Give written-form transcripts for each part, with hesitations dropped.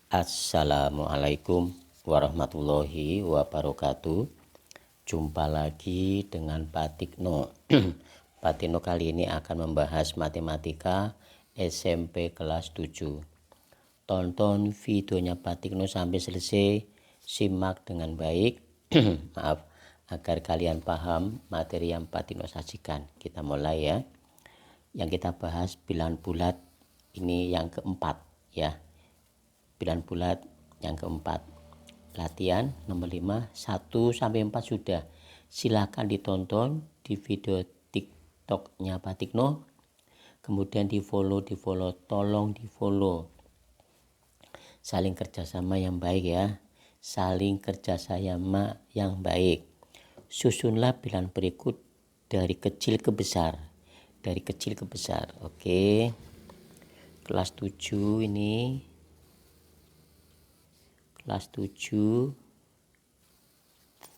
Assalamualaikum warahmatullahi wabarakatuh. Jumpa lagi dengan Pak Tikno. Pak Tikno kali ini akan membahas matematika SMP kelas 7. Tonton videonya Pak Tikno sampai selesai, simak dengan baik. Maaf, agar kalian paham materi yang Pak Tikno sajikan. Kita mulai ya. Yang kita bahas bilangan bulat, ini yang keempat ya. Bilangan bulat yang keempat. Latihan nomor 5, 1 sampai 4 sudah. Silahkan ditonton di video TikToknya Pak Tikno. Kemudian di follow, tolong di follow. Saling kerjasama yang baik ya. Saling kerjasama yang baik. Susunlah bilangan berikut dari kecil ke besar. Dari kecil ke besar. Oke. Kelas 7 ini. Kelas 7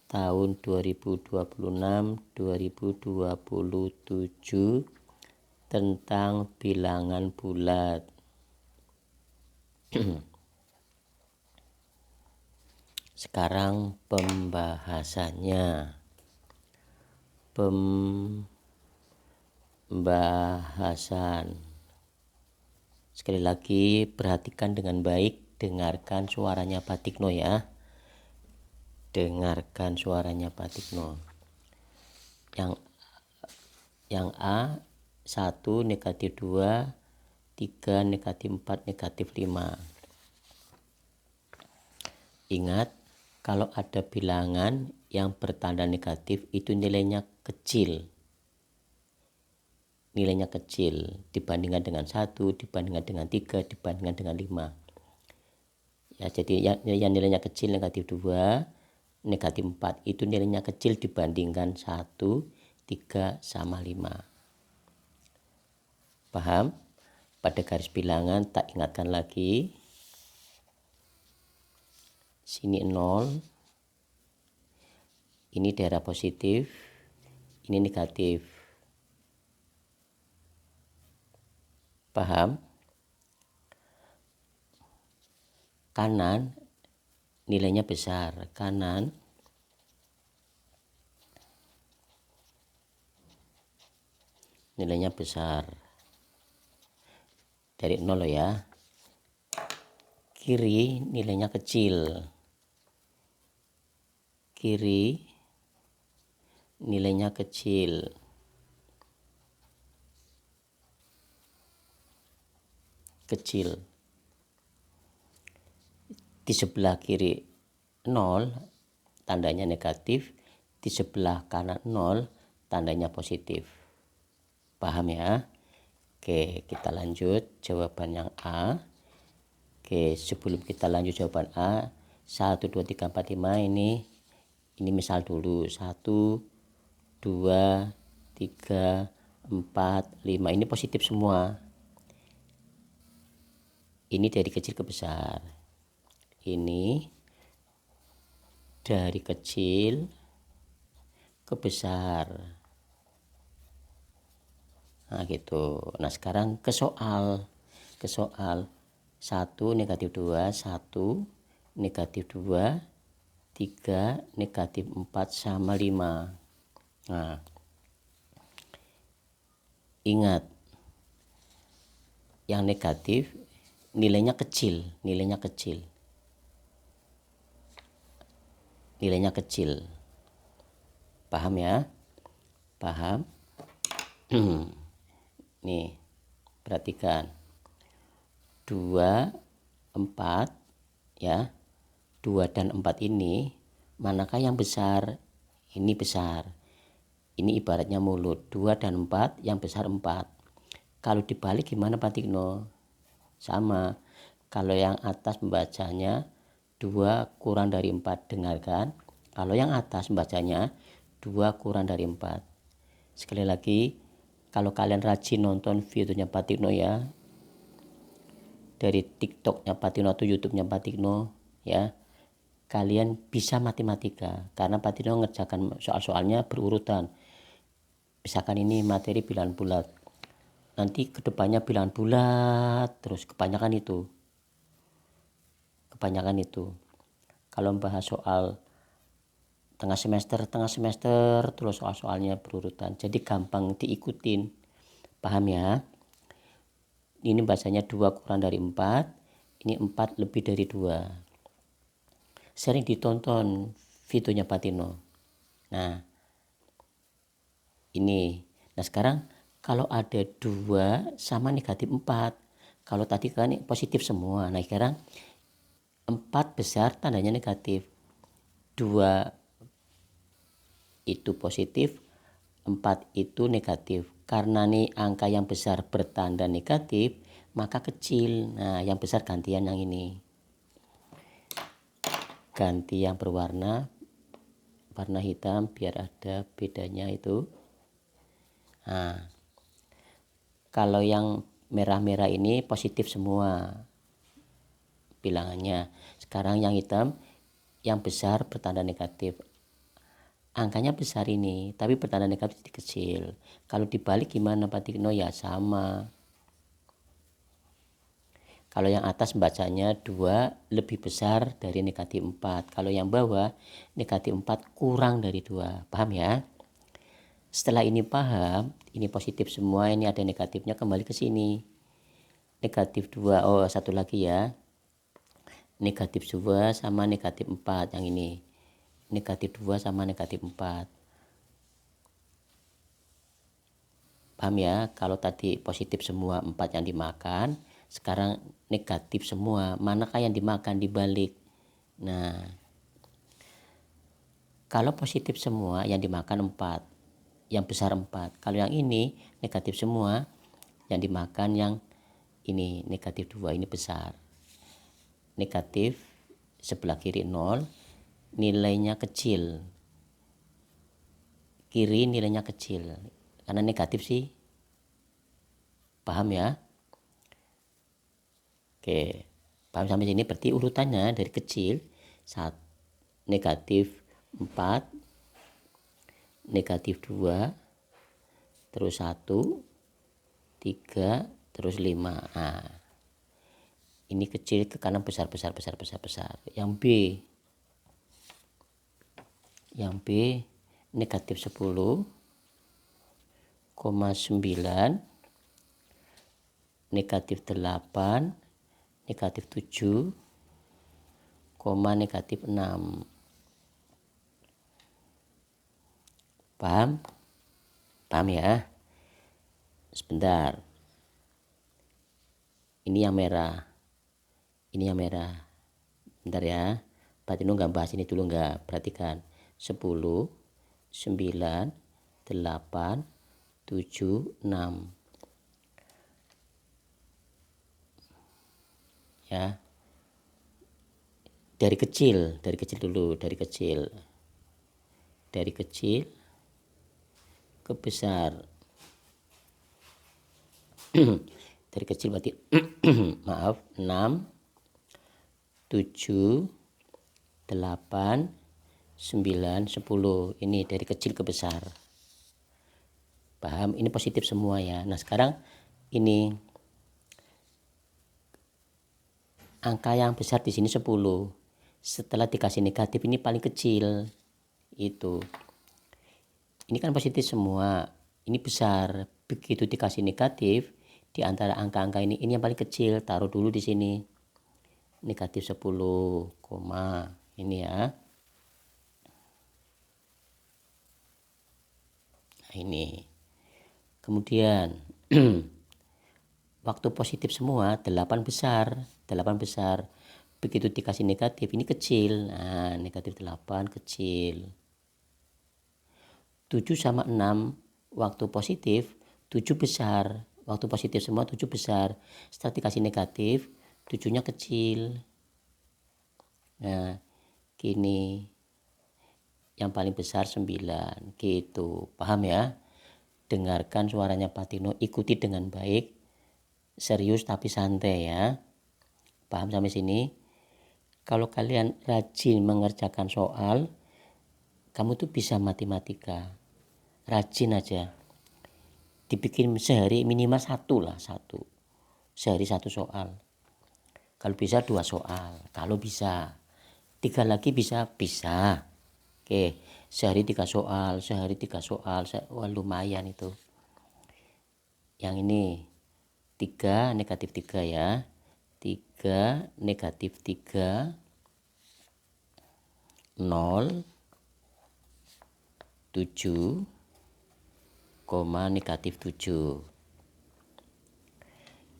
tahun 2026-2027 tentang bilangan bulat. Sekarang pembahasannya. Sekali lagi perhatikan dengan baik. Dengarkan suaranya Pak Tikno ya. Dengarkan suaranya Pak Tikno. Yang A 1, negatif 2, 3, negatif 4, negatif 5. Ingat, kalau ada bilangan yang bertanda negatif itu nilainya kecil. Nilainya kecil dibandingkan dengan 1, dibandingkan dengan 3, dibandingkan dengan 5. Ya, jadi yang nilainya kecil negatif 2, negatif 4 itu nilainya kecil dibandingkan 1, 3, sama 5. Paham? Pada garis bilangan tak ingatkan lagi. Sini 0. Ini daerah positif. Ini negatif. Paham? Kanan nilainya besar. Kanan nilainya besar. Dari 0 ya. Kiri nilainya kecil. Kiri nilainya kecil. Kecil. Di sebelah kiri 0 tandanya negatif, di sebelah kanan 0 tandanya positif. Paham ya? Oke, kita lanjut jawaban yang A. Oke, sebelum kita lanjut jawaban A, 1, 2, 3, 4, 5 ini misal dulu. 1, 2, 3, 4, 5 ini positif semua. Ini dari kecil ke besar. Ini dari kecil ke besar. Nah gitu. Nah sekarang ke soal. 1, negatif 2, 1, negatif 2, 3, negatif 4, sama 5. Nah, ingat, yang negatif nilainya kecil. Nilainya kecil. Paham ya? Paham? Nih, perhatikan. 2, 4 ya. 2 dan 4 ini manakah yang besar? Ini besar. Ini ibaratnya mulut. 2 dan 4, yang besar 4. Kalau dibalik gimana Pak Tikno? Sama. Kalau yang atas membacanya 2 kurang dari 4, dengarkan. Kalau yang atas membacanya 2 kurang dari 4. Sekali lagi, kalau kalian rajin nonton videonya Pak Tikno ya, dari TikToknya Pak Tikno atau YouTubenya Pak Tikno ya, kalian bisa matematika. Karena Pak Tikno ngerjakan soal-soalnya berurutan. Misalkan ini materi bilangan bulat, nanti kedepannya bilangan bulat terus, kebanyakan itu. kebanyakan itu. Kalau membahas soal tengah semester terus soal-soalnya berurutan, jadi gampang diikutin, paham ya. Ini bahasanya 2 kurang dari 4, ini 4 lebih dari 2. Sering ditonton videonya Patino. Nah ini, nah sekarang kalau ada 2 sama negatif 4, kalau tadi kan positif semua, nah sekarang 4 besar tandanya negatif, 2 itu positif, 4 itu negatif. Karena nih angka yang besar bertanda negatif, maka kecil. Nah yang besar gantian yang ini, ganti yang berwarna warna hitam biar ada bedanya itu. Nah kalau yang merah-merah ini positif semua bilangannya. Sekarang yang hitam yang besar bertanda negatif, angkanya besar ini tapi bertanda negatif kecil. Kalau dibalik gimana Pak Tikno? Ya sama. Kalau yang atas bacanya 2 lebih besar dari negatif 4. Kalau yang bawah negatif 4 kurang dari 2. Paham ya? Setelah ini paham, ini positif semua, ini ada negatifnya, kembali ke sini. Negatif 2, oh satu lagi ya. Negatif 2 sama negatif 4 yang ini. Negatif 2 sama negatif 4. Paham ya? Kalau tadi positif semua 4 yang dimakan, sekarang negatif semua, manakah yang dimakan dibalik? Nah kalau positif semua yang dimakan 4, yang besar 4. Kalau yang ini negatif semua, yang dimakan yang ini negatif 2, ini besar. Negatif sebelah kiri 0, nilainya kecil. Kiri nilainya kecil karena negatif sih. Paham ya? Oke, paham sampai sini? Berarti urutannya dari kecil, negatif 4, negatif 2, terus 1, 3, terus 5. Nah ini kecil ke kanan, besar. Yang B negatif 10,9, negatif 8, negatif 7, negatif 6. Paham? Paham ya? Sebentar, ini yang merah, bentar ya, Patino nggak bahas ini dulu, nggak, perhatikan. 10, 9, 8, 7, 6 ya. Dari kecil dulu, dari kecil ke besar. Dari kecil berarti maaf, 6, 7, 8, 9, 10. Ini dari kecil ke besar. Paham? Ini positif semua ya. Nah sekarang ini angka yang besar di sini 10. Setelah dikasih negatif ini paling kecil. Itu. Ini kan positif semua. Ini besar. Begitu dikasih negatif, di antara angka-angka ini yang paling kecil, taruh dulu di sini. Negatif 10, ini ya. Nah ini. Kemudian waktu positif semua 8 besar. Begitu dikasih negatif ini kecil. Nah negatif 8 kecil. 7 sama 6 waktu positif 7 besar. Waktu positif semua 7 besar. Setelah dikasih negatif 7-nya kecil. Nah gini, yang paling besar 9 gitu. Paham ya? Dengarkan suaranya Patino, ikuti dengan baik, serius tapi santai ya. Paham sampai sini? Kalau kalian rajin mengerjakan soal, kamu tuh bisa matematika. Rajin aja. Dibikin sehari minimal 1 lah, 1. Sehari 1 soal. Kalau bisa 2 soal, kalau bisa 3 lagi bisa. Oke, sehari 3 soal, wah lumayan itu. Yang ini 3 negatif 3 ya, 3 negatif 3 0 7 koma negatif 7.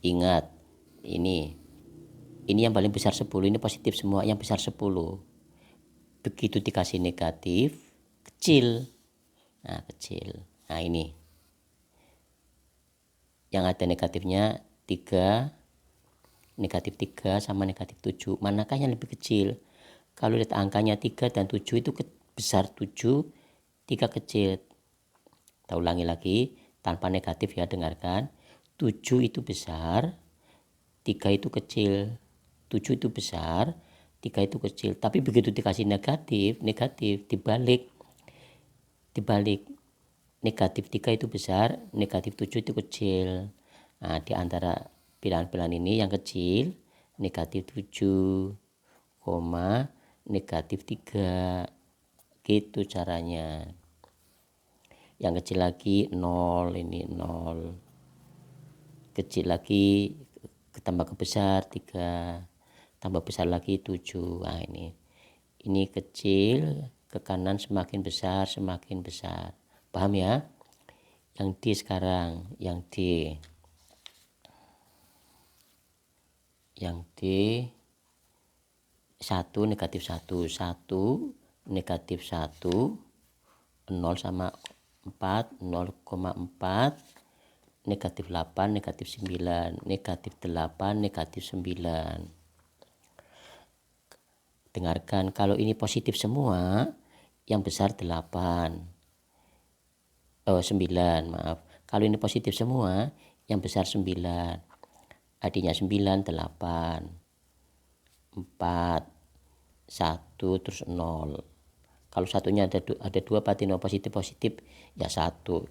Ingat, ini yang paling besar 10, ini positif semua, yang besar 10. Begitu dikasih negatif, kecil. Nah, kecil. Nah, ini yang ada negatifnya 3, negatif 3 sama negatif 7. Manakah yang lebih kecil? Kalau lihat angkanya 3 dan 7 itu besar 7, 3 kecil. Kita ulangi lagi tanpa negatif ya, dengarkan. 7 itu besar, 3 itu kecil. 7 itu besar, 3 itu kecil. Tapi begitu dikasih negatif dibalik. Negatif 3 itu besar, negatif 7 itu kecil. Nah, di antara pilihan-pilihan ini yang kecil negatif 7, negatif 3. Gitu caranya. Yang kecil lagi 0, ini 0. Kecil lagi tambah ke besar 3, tambah besar lagi 7. Nah, ini kecil ke kanan semakin besar. Paham ya? Yang D sekarang, yang D 1 negatif 1, 1 negatif 1, 0 sama 4, 0,4, negatif 8, negatif 9, negatif 8, negatif 9. Dengarkan, kalau ini positif semua, yang besar 8. 9, maaf. Kalau ini positif semua, yang besar 9. Adanya 9, 8, 4, 1, terus 0. Kalau satunya ada 2 berarti 0 positif ya 1.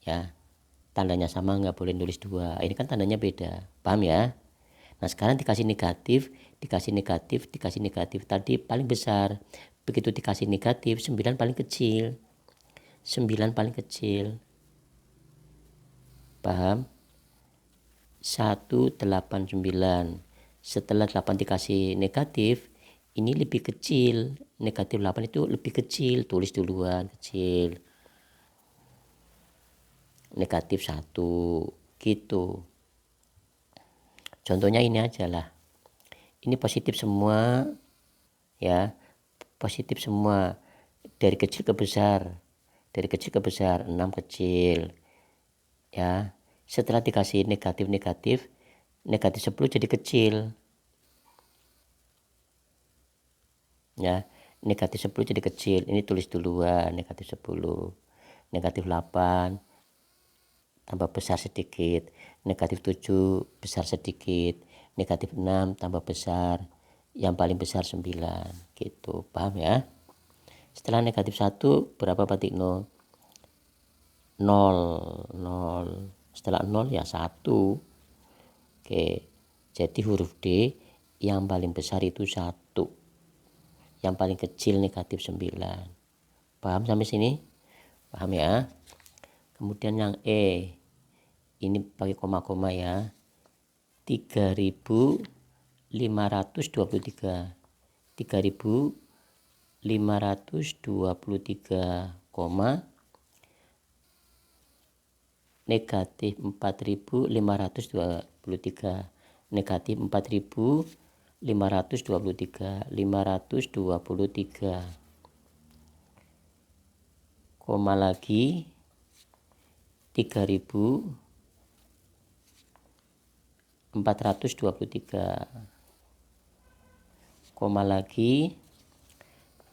Ya, tandanya sama, nggak boleh nulis 2. Ini kan tandanya beda, paham ya? Nah, sekarang dikasih negatif. Tadi paling besar. Begitu dikasih negatif, 9 paling kecil. Paham? 189. Setelah 8 dikasih negatif, ini lebih kecil. Negatif 8 itu lebih kecil. Tulis duluan, kecil. Negatif 1. Gitu. Contohnya ini aja lah. Ini positif semua. Ya, positif semua. Dari kecil ke besar. 6 kecil. Ya, setelah dikasih negatif 10 jadi kecil. Ya, negatif 10 jadi kecil. Ini tulis duluan, negatif 10. Negatif 8 tambah besar sedikit. Negatif 7 besar sedikit. Negatif 6 tambah besar. Yang paling besar 9. Gitu, paham ya? Setelah negatif 1 berapa berarti 0? 0. Setelah 0 ya 1. Oke, jadi huruf D yang paling besar itu 1. Yang paling kecil negatif 9. Paham sampai sini? Paham ya? Kemudian yang E, ini pakai koma-koma ya. 3.523. 3.523, negatif 4.523. Negatif 4.523. 523. Koma lagi 3.423. Koma lagi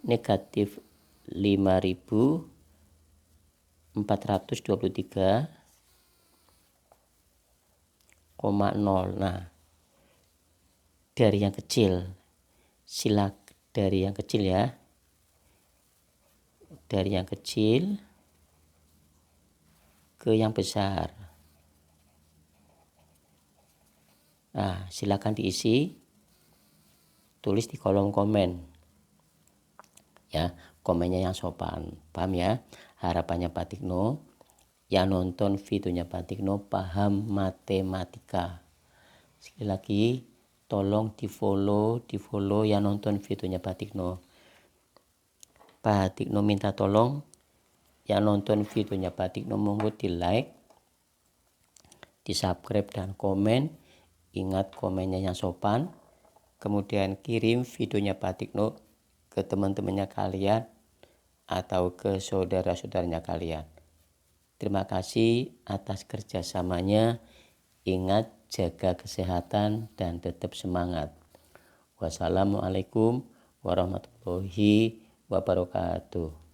negatif 5.423, 0. Nah, dari yang kecil, dari yang kecil ya. Dari yang kecil ke yang besar. Nah, silakan diisi, tulis di kolom komen. Ya, komennya yang sopan. Paham ya? Harapannya Pak Tikno, yang nonton videonya Pak Tikno paham matematika. Sekali lagi, tolong di follow yang nonton videonya Pak Tikno. Pak Tikno minta tolong yang nonton videonya Pak Tikno monggo di like, di subscribe dan komen. Ingat komennya yang sopan. Kemudian kirim videonya Pak Tikno ke teman-temannya kalian atau ke saudara-saudaranya kalian. Terima kasih atas kerjasamanya. Ingat jaga kesehatan dan tetap semangat. Wassalamualaikum warahmatullahi wabarakatuh.